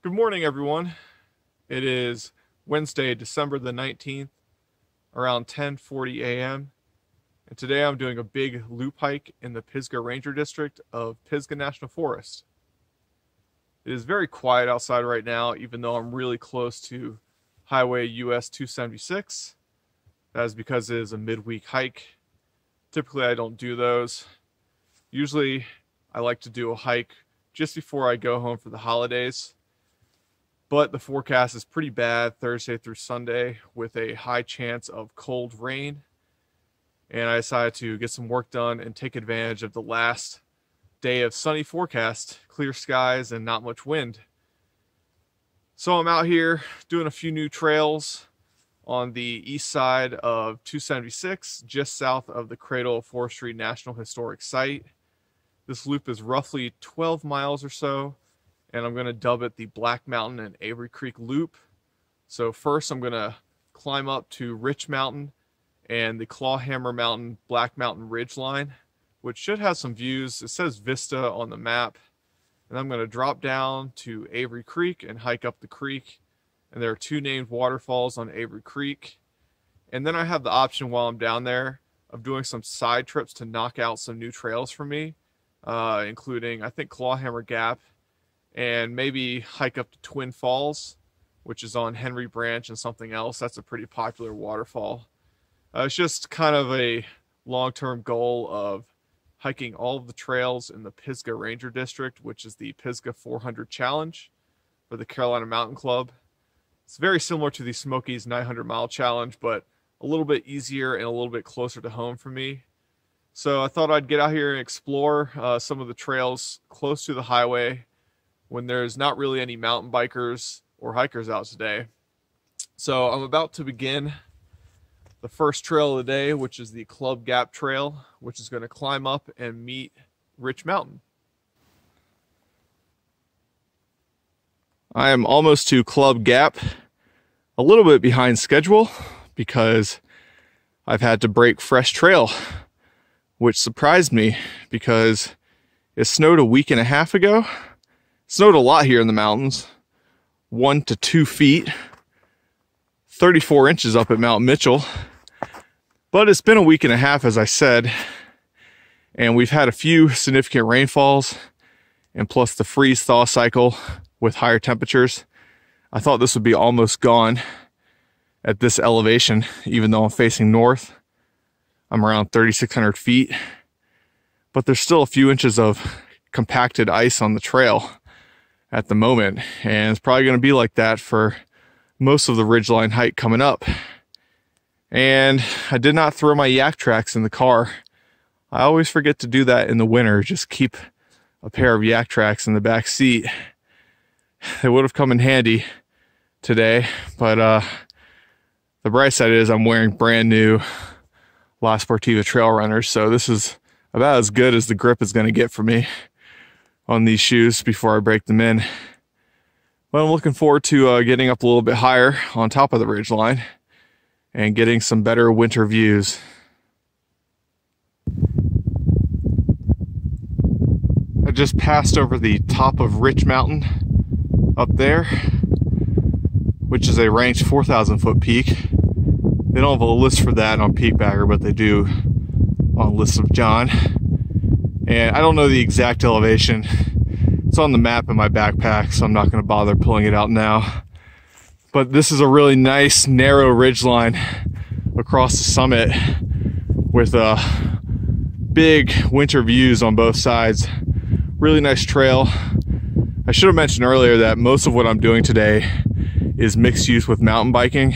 Good morning, everyone. It is Wednesday, December the 19th, around 10:40 a.m. And today I'm doing a big loop hike in the Pisgah Ranger District of Pisgah National Forest. It is very quiet outside right now, even though I'm really close to Highway US 276. That is because it is a midweek hike. Typically, I don't do those. Usually, I like to do a hike just before I go home for the holidays. But the forecast is pretty bad Thursday through Sunday with a high chance of cold rain. And I decided to get some work done and take advantage of the last day of sunny forecast, clear skies, and not much wind. So I'm out here doing a few new trails on the east side of 276, just south of the Cradle of Forestry National Historic Site. This loop is roughly 12 miles or so, and I'm going to dub it the Black Mountain and Avery Creek Loop. So first I'm going to climb up to Rich Mountain and the Clawhammer Mountain Black Mountain Ridge line, which should have some views. It says Vista on the map. And I'm going to drop down to Avery Creek and hike up the creek. And there are two named waterfalls on Avery Creek. And then I have the option while I'm down there of doing some side trips to knock out some new trails for me, including, I think, Clawhammer Gap, and maybe hike up to Twin Falls, which is on Henry Branch, and something else. That's a pretty popular waterfall. It's just kind of a long-term goal of hiking all of the trails in the Pisgah Ranger District, which is the Pisgah 400 Challenge for the Carolina Mountain Club. It's very similar to the Smokies 900-mile challenge, but a little bit easier and a little bit closer to home for me. So I thought I'd get out here and explore some of the trails close to the highway when there's not really any mountain bikers or hikers out today. So I'm about to begin the first trail of the day, which is the Club Gap Trail, which is going to climb up and meet Rich Mountain. I am almost to Club Gap, a little bit behind schedule because I've had to break fresh trail, which surprised me because it snowed a week and a half ago. Snowed a lot here in the mountains, 1 to 2 feet, 34 inches up at Mount Mitchell. But it's been a week and a half, as I said, and we've had a few significant rainfalls, and plus the freeze-thaw cycle with higher temperatures. I thought this would be almost gone at this elevation, even though I'm facing north. I'm around 3,600 feet, but there's still a few inches of compacted ice on the trail at the moment, and it's probably going to be like that for most of the ridgeline hike coming up. And I did not throw my yak tracks in the car. I always forget to do that in the winter. Just keep a pair of yak tracks in the back seat. They would have come in handy today, but the bright side is I'm wearing brand new La Sportiva trail runners, so this is about as good as the grip is going to get for me on these shoes before I break them in. But I'm looking forward to getting up a little bit higher on top of the ridgeline and getting some better winter views. I just passed over the top of Rich Mountain up there, which is a ranked 4,000 foot peak. They don't have a list for that on Peakbagger, but they do on List of John. And I don't know the exact elevation. It's on the map in my backpack, so I'm not going to bother pulling it out now. But this is a really nice, narrow ridgeline across the summit with big winter views on both sides. Really nice trail. I should have mentioned earlier that most of what I'm doing today is mixed use with mountain biking.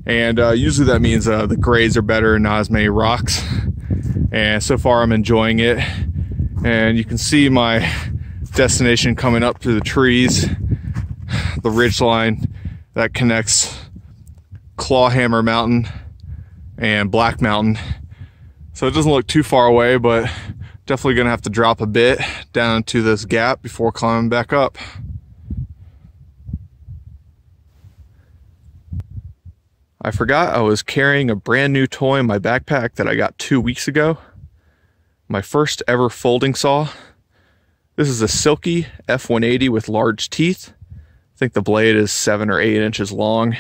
And usually that means the grades are better and not as many rocks. And so far I'm enjoying it. And you can see my destination coming up through the trees, the ridge line that connects Clawhammer Mountain and Black Mountain. So it doesn't look too far away, but definitely gonna have to drop a bit down to this gap before climbing back up. I forgot I was carrying a brand new toy in my backpack that I got 2 weeks ago. My first ever folding saw. This is a Silky F180 with large teeth. I think the blade is 7 or 8 inches long.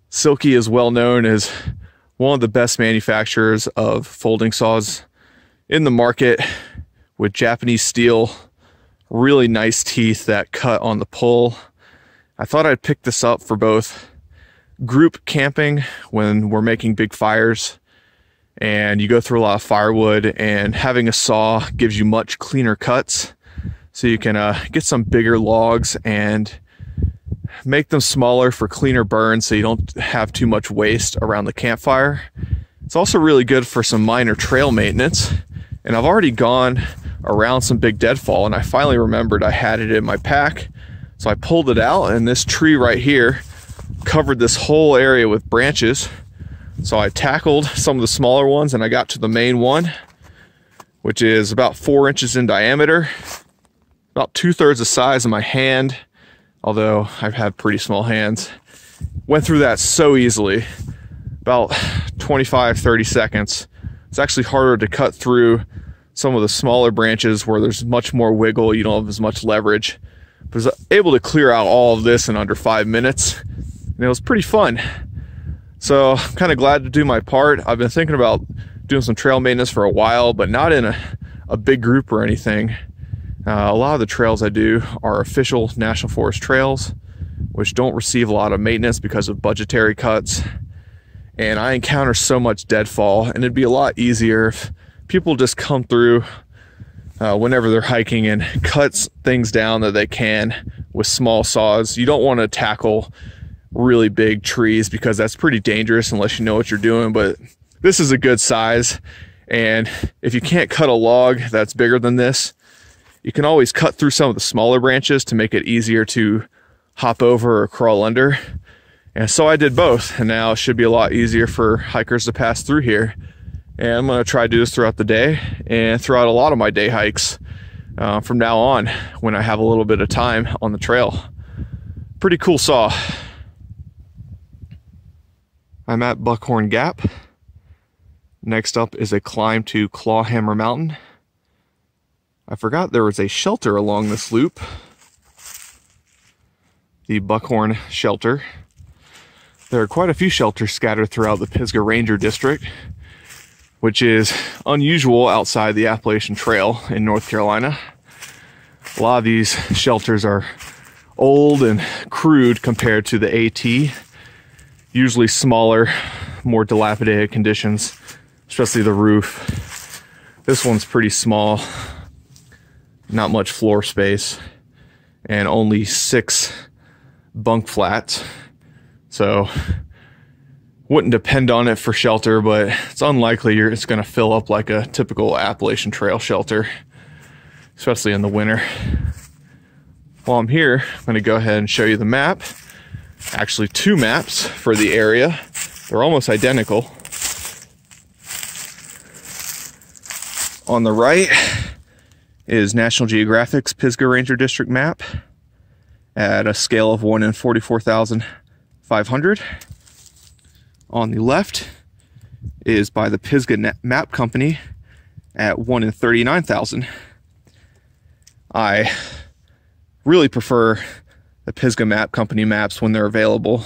Silky is well known as one of the best manufacturers of folding saws in the market, with Japanese steel, really nice teeth that cut on the pull. I thought I'd pick this up for both group camping when we're making big fires and you go through a lot of firewood, and having a saw gives you much cleaner cuts, so you can get some bigger logs and make them smaller for cleaner burns so you don't have too much waste around the campfire. It's also really good for some minor trail maintenance, and I've already gone around some big deadfall and I finally remembered I had it in my pack, so I pulled it out, and this tree right here covered this whole area with branches. So I tackled some of the smaller ones and I got to the main one, which is about 4 inches in diameter, about 2/3 the size of my hand, although I've had pretty small hands. Went through that so easily, about 25-30 seconds. It's actually harder to cut through some of the smaller branches where there's much more wiggle, you don't have as much leverage. But I was able to clear out all of this in under 5 minutes, and it was pretty fun. So I'm kind of glad to do my part. I've been thinking about doing some trail maintenance for a while, but not in a big group or anything. A lot of the trails I do are official National Forest trails, which don't receive a lot of maintenance because of budgetary cuts. And I encounter so much deadfall, and it'd be a lot easier if people just come through whenever they're hiking and cuts things down that they can with small saws. You don't want to tackle really big trees because that's pretty dangerous unless you know what you're doing, but this is a good size. And if you can't cut a log that's bigger than this, you can always cut through some of the smaller branches to make it easier to hop over or crawl under. And so I did both, and now it should be a lot easier for hikers to pass through here. And I'm going to try to do this throughout the day and throughout a lot of my day hikes from now on when I have a little bit of time on the trail. Pretty cool saw. I'm at Buckhorn Gap. Next up is a climb to Clawhammer Mountain. I forgot there was a shelter along this loop. The Buckhorn Shelter. There are quite a few shelters scattered throughout the Pisgah Ranger District, which is unusual outside the Appalachian Trail in North Carolina. A lot of these shelters are old and crude compared to the AT. Usually smaller, more dilapidated conditions, especially the roof. This one's pretty small, not much floor space, and only 6 bunk flats. So wouldn't depend on it for shelter, but it's unlikely it's going to fill up like a typical Appalachian Trail shelter, especially in the winter. While I'm here, I'm going to go ahead and show you the map. Actually 2 maps for the area. They're almost identical. On the right is National Geographic's Pisgah Ranger District map at a scale of 1 in 44,500. On the left is by the Pisgah Map Company at 1 in 39,000. I really prefer the Pisgah Map Company maps when they're available.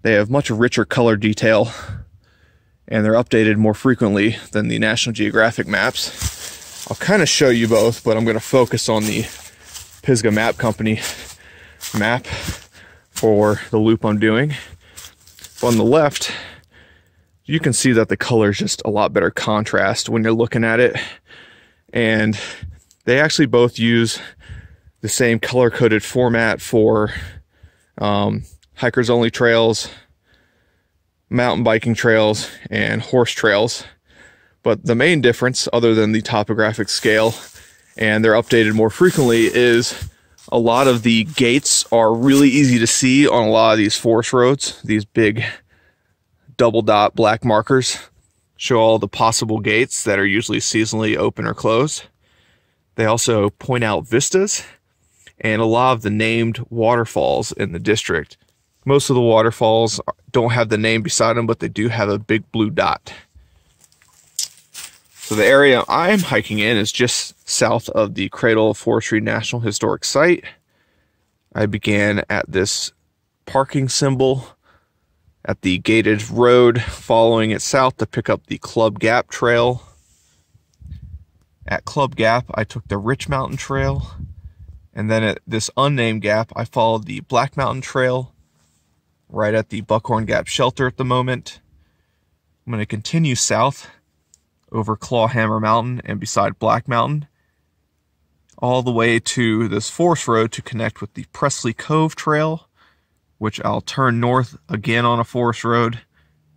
They have much richer color detail, and they're updated more frequently than the National Geographic maps. I'll kind of show you both, but I'm going to focus on the Pisgah Map Company map for the loop I'm doing. On the left, you can see that the color is just a lot better contrast when you're looking at it, and they actually both use the same color-coded format for hikers only trails, mountain biking trails, and horse trails. But the main difference, other than the topographic scale, and they're updated more frequently, is a lot of the gates are really easy to see on a lot of these forest roads. These big double dot black markers show all the possible gates that are usually seasonally open or closed. They also point out vistas and a lot of the named waterfalls in the district. Most of the waterfalls don't have the name beside them, but they do have a big blue dot. So the area I'm hiking in is just south of the Cradle of Forestry National Historic Site. I began at this parking symbol at the gated road, following it south to pick up the Club Gap trail. At Club Gap, I took the Rich Mountain Trail, and then at this unnamed gap, I followed the Black Mountain Trail, right at the Buckhorn Gap shelter at the moment. I'm going to continue south over Clawhammer Mountain and beside Black Mountain, all the way to this forest road to connect with the Presley Cove Trail, which I'll turn north again on a forest road,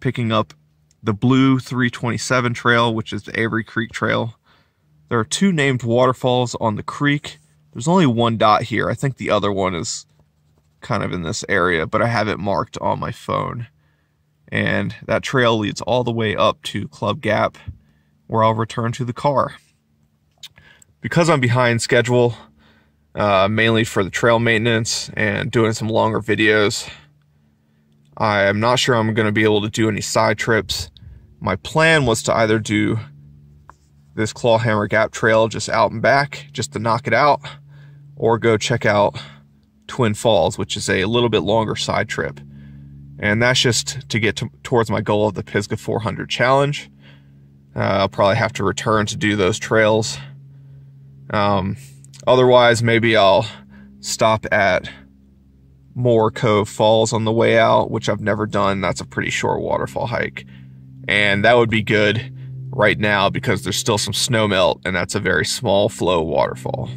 picking up the Blue 327 Trail, which is the Avery Creek Trail. There are 2 named waterfalls on the creek. There's only 1 dot here. I think the other one is kind of in this area, but I have it marked on my phone. And that trail leads all the way up to Club Gap, where I'll return to the car. Because I'm behind schedule, mainly for the trail maintenance and doing some longer videos, I am not sure I'm going to be able to do any side trips. My plan was to either do this Clawhammer Gap trail just out and back, just to knock it out, or go check out Twin Falls, which is a little bit longer side trip. And that's just to get towards my goal of the Pisgah 400 challenge. I'll probably have to return to do those trails. Otherwise, maybe I'll stop at Moore Cove Falls on the way out, which I've never done. That's a pretty short waterfall hike. And that would be good right now because there's still some snow melt, and that's a very small flow waterfall.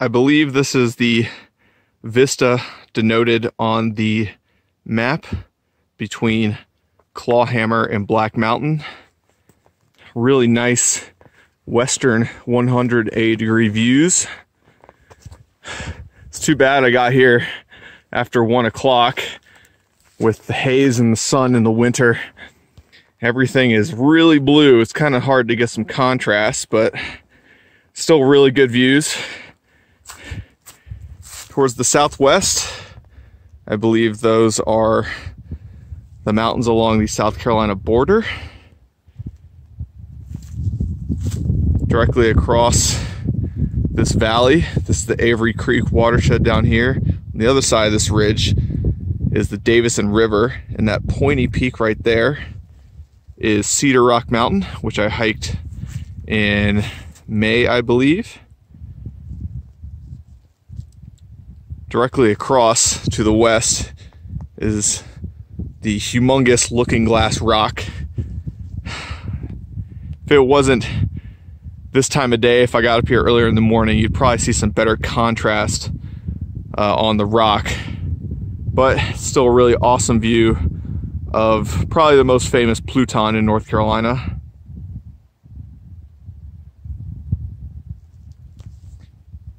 I believe this is the vista denoted on the map between Clawhammer and Black Mountain. Really nice western 180-degree views. It's too bad I got here after 1 o'clock with the haze and the sun in the winter. Everything is really blue. It's kind of hard to get some contrast, but still really good views. Towards the southwest, I believe those are the mountains along the South Carolina border. Directly across this valley, this is the Avery Creek watershed down here. On the other side of this ridge is the Davison River, and that pointy peak right there is Cedar Rock Mountain, which I hiked in May, I believe. Directly across to the west is the humongous Looking Glass Rock. If it wasn't this time of day, if I got up here earlier in the morning, you'd probably see some better contrast on the rock. But still a really awesome view of probably the most famous pluton in North Carolina.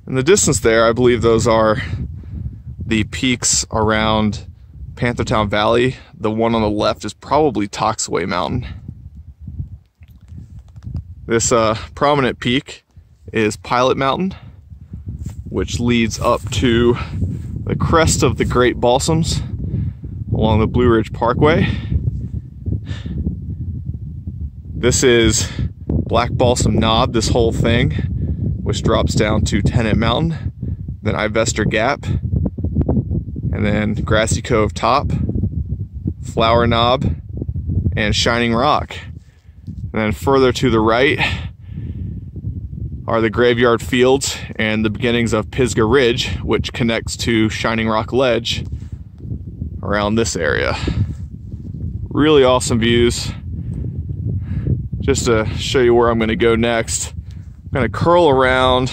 In the distance there, I believe those are the peaks around Panthertown Valley. The one on the left is probably Toxaway Mountain. This prominent peak is Pilot Mountain, which leads up to the crest of the Great Balsams along the Blue Ridge Parkway. This is Black Balsam Knob, this whole thing, which drops down to Tennant Mountain, then Ivester Gap, and then Grassy Cove Top, Flower Knob, and Shining Rock. And then further to the right are the Graveyard Fields and the beginnings of Pisgah Ridge, which connects to Shining Rock Ledge around this area. Really awesome views. Just to show you where I'm going to go next, I'm going to curl around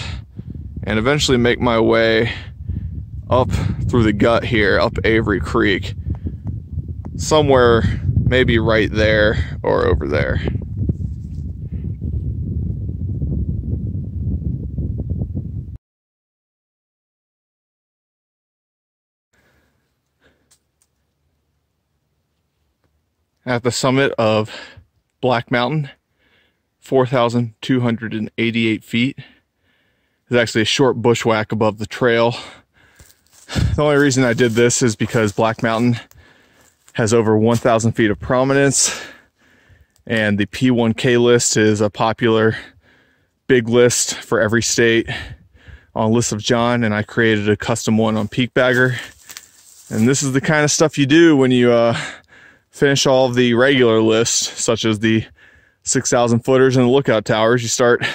and eventually make my way up through the gut here, up Avery Creek. Somewhere maybe right there or over there. At the summit of Black Mountain, 4,288 feet. There's actually a short bushwhack above the trail. The only reason I did this is because Black Mountain has over 1,000 feet of prominence, and the P1K list is a popular big list for every state on List of John, and I created a custom one on Peak Bagger. And this is the kind of stuff you do when you finish all of the regular lists, such as the 6,000 footers and the lookout towers. You start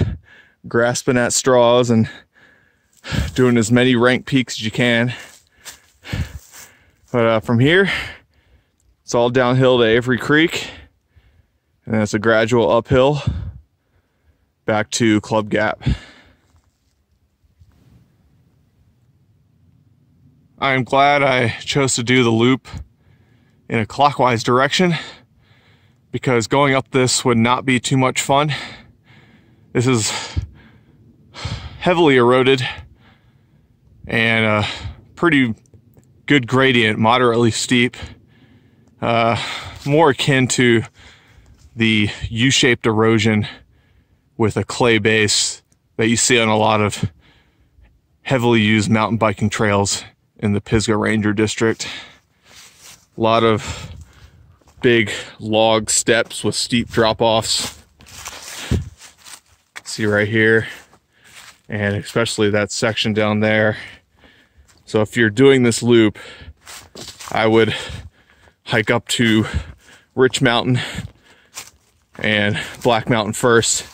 grasping at straws and doing as many ranked peaks as you can. But from here, it's all downhill to Avery Creek, and then it's a gradual uphill back to Club Gap. I am glad I chose to do the loop in a clockwise direction, because going up this would not be too much fun. This is heavily eroded and a pretty good gradient, moderately steep, more akin to the U-shaped erosion with a clay base that you see on a lot of heavily used mountain biking trails in the Pisgah Ranger District. A lot of big log steps with steep drop-offs. See right here, and especially that section down there. So if you're doing this loop, I would hike up to Rich Mountain and Black Mountain first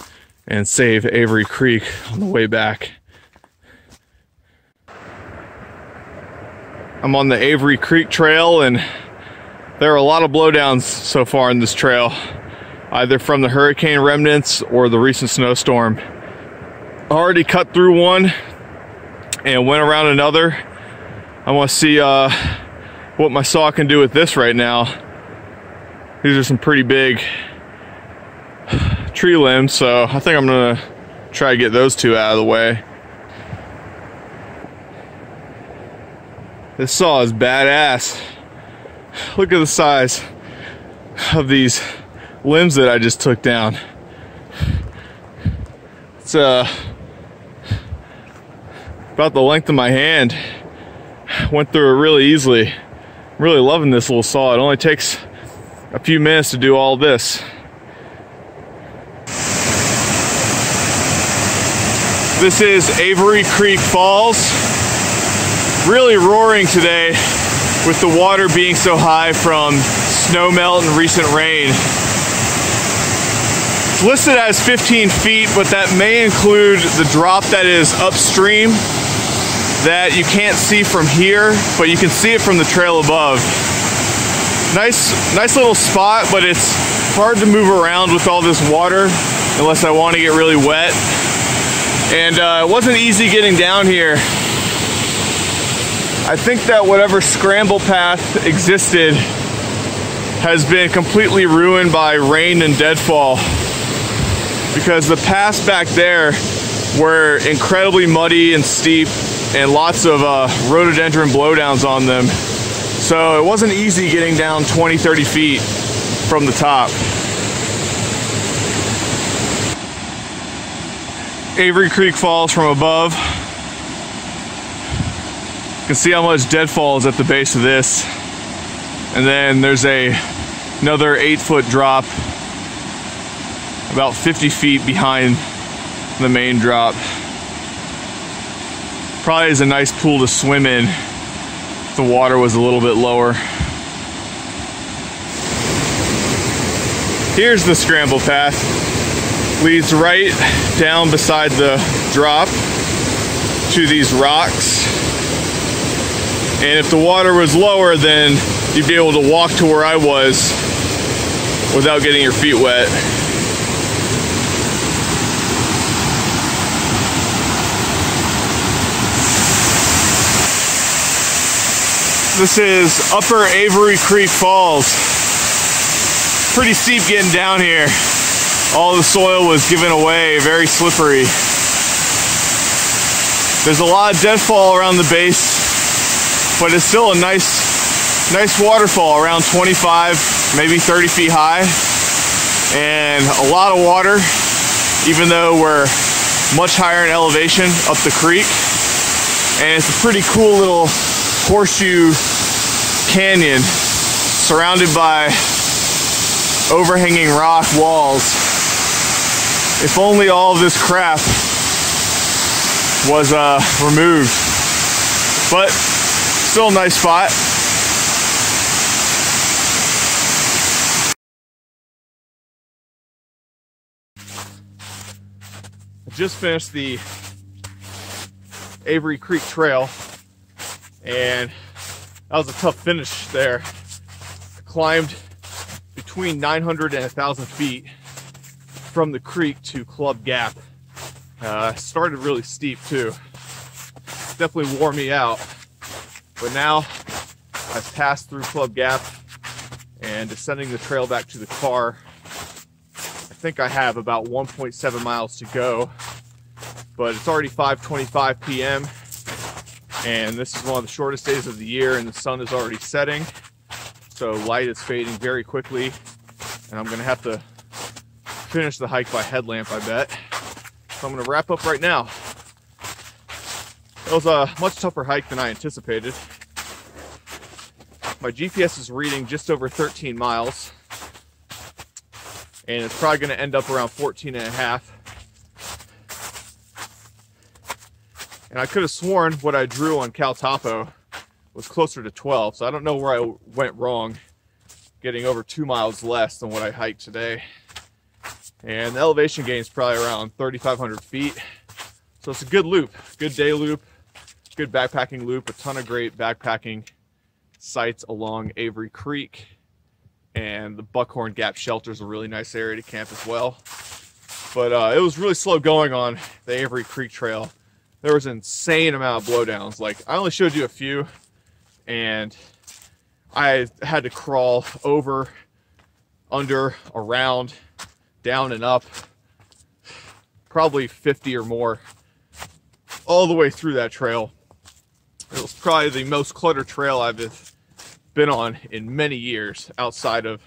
and save Avery Creek on the way back. I'm on the Avery Creek trail, and there are a lot of blowdowns so far in this trail, either from the hurricane remnants or the recent snowstorm. I already cut through one and went around another. I want to see what my saw can do with this right now. These are some pretty big tree limbs, so I think I'm gonna try to get those two out of the way. This saw is badass. Look at the size of these limbs that I just took down. It's about the length of my hand. Went through it really easily. I'm really loving this little saw. It only takes a few minutes to do all this. This is Avery Creek Falls. Really roaring today with the water being so high from snow melt and recent rain. It's listed as 15 feet, but that may include the drop that is upstream that you can't see from here, but you can see it from the trail above. Nice little spot, but it's hard to move around with all this water unless I want to get really wet. And it wasn't easy getting down here. I think that whatever Scramble Path existed has been completely ruined by rain and deadfall, because the paths back there were incredibly muddy and steep and lots of rhododendron blowdowns on them. So it wasn't easy getting down 20-30 feet from the top. Avery Creek Falls from above. You can see how much deadfall is at the base of this. And then there's another 8-foot drop about 50 feet behind the main drop. Probably is a nice pool to swim in if the water was a little bit lower. Here's the Scramble Path. Leads right down beside the drop to these rocks. And if the water was lower, then you'd be able to walk to where I was without getting your feet wet. This is Upper Avery Creek Falls. Pretty steep getting down here. All the soil was given away, very slippery. There's a lot of deadfall around the base, but it's still a nice waterfall, around 25, maybe 30 feet high. And a lot of water, even though we're much higher in elevation up the creek. And it's a pretty cool little horseshoe canyon surrounded by overhanging rock walls. If only all of this crap was removed. But still a nice spot. I just finished the Avery Creek Trail, and that was a tough finish there. I climbed between 900 and 1,000 feet from the creek to Club Gap. Started really steep too. Definitely wore me out. But now I've passed through Club Gap and descending the trail back to the car. I think I have about 1.7 miles to go, but it's already 5:25 p.m. and this is one of the shortest days of the year, and the sun is already setting, so light is fading very quickly, and I'm gonna have to finish the hike by headlamp, I bet. So I'm gonna wrap up right now. It was a much tougher hike than I anticipated. My GPS is reading just over 13 miles, and it's probably gonna end up around 14 and a half. And I could have sworn what I drew on Cal Topo was closer to 12, so I don't know where I went wrong getting over 2 miles less than what I hiked today. And the elevation gain is probably around 3,500 feet. So it's a good loop, good day loop, good backpacking loop, a ton of great backpacking sites along Avery Creek. And the Buckhorn Gap Shelter is a really nice area to camp as well. But it was really slow going on the Avery Creek Trail. There was an insane amount of blowdowns. Like, I only showed you a few, and I had to crawl over, under, around, down and up, probably 50 or more, all the way through that trail. It was probably the most cluttered trail I've been on in many years, outside of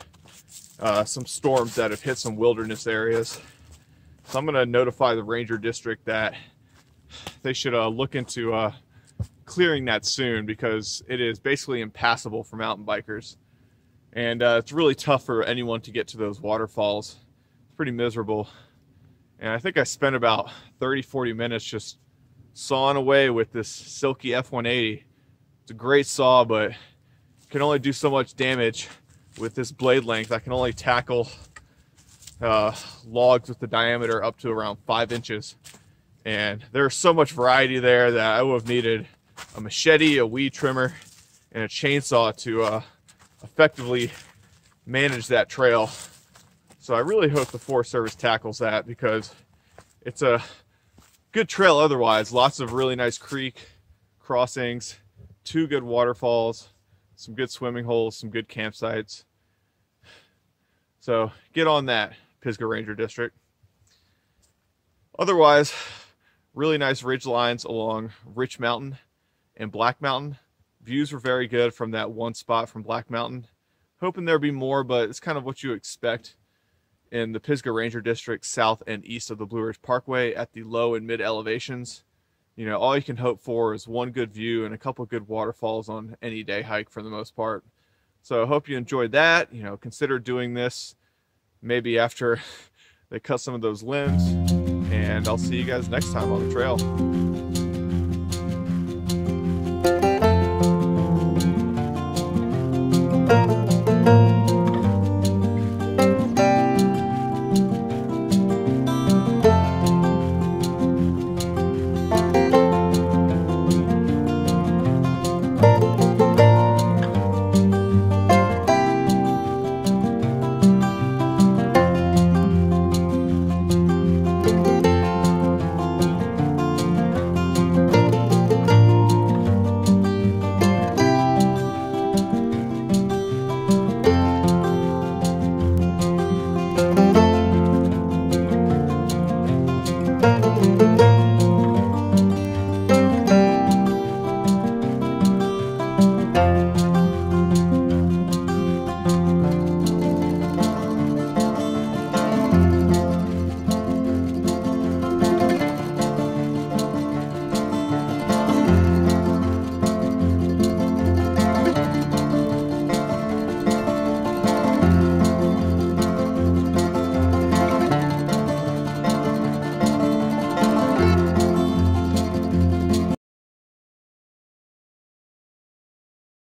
some storms that have hit some wilderness areas. So I'm gonna notify the Ranger District that they should look into clearing that soon, because it is basically impassable for mountain bikers. And it's really tough for anyone to get to those waterfalls. It's pretty miserable. And I think I spent about 30-40 minutes just sawing away with this Silky F180. It's a great saw, but can only do so much damage with this blade length. I can only tackle logs with the diameter up to around 5 inches. And there's so much variety there that I would have needed a machete, a weed trimmer, and a chainsaw to effectively manage that trail. So I really hope the Forest Service tackles that, because it's a good trail otherwise. Lots of really nice creek crossings, 2 good waterfalls, some good swimming holes, some good campsites. So get on that, Pisgah Ranger District. Otherwise, really nice ridge lines along Rich Mountain and Black Mountain. Views were very good from that one spot from Black Mountain. Hoping there'd be more, but it's kind of what you expect in the Pisgah Ranger District south and east of the Blue Ridge Parkway at the low and mid elevations. You know, all you can hope for is one good view and a couple good waterfalls on any day hike for the most part. So I hope you enjoyed that. You know, consider doing this maybe after they cut some of those limbs. And I'll see you guys next time on the trail.